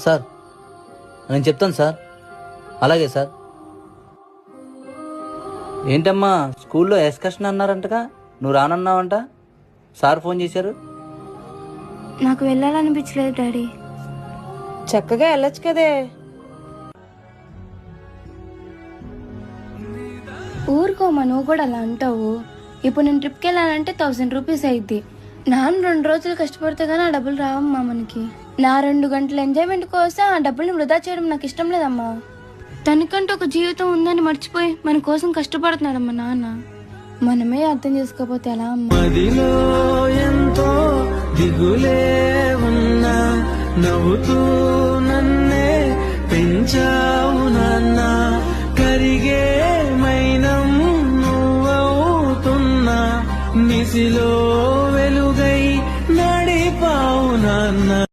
Sir నేను చెప్తాను sir. అలాగే సార్. ఏంటమ్మా స్కూల్లో ఎక్స్కర్షన్ అన్నారంటగా, నువ్వు రానన్నావంట. సార్ ఫోన్ చేశారు. నాకు వెళ్ళాలనిపించలేదు డాడీ. చక్కగా వెళ్ళొచ్చు కదే. ఊరుకోమా, నువ్వు కూడా అలా అంటావు. ఇప్పుడు నేను ట్రిప్కి వెళ్ళాలంటే 1000 రూపీస్ అయింది. నాన్న 2 రోజులు కష్టపడితే కానీ ఆ డబ్బులు రావమ్మా మనకి. నా 2 గంటల ఎంజాయ్మెంట్ కోసం ఆ డబ్బుల్ని వృధా చేయడం నాకు ఇష్టం లేదమ్మా. తనకంటూ ఒక జీవితం ఉందని మర్చిపోయి మన కోసం కష్టపడుతున్నాడమ్మా నాన్న. మనమే అర్థం చేసుకోకపోతే ఎలా అమ్మా? మదిలో ఎంతో దిగులే ఉన్నా నవ్వుతూ నన్నే పెంచావు నాన్న. కరిగే మైనం నువ్వవుతున్నా నిసిలో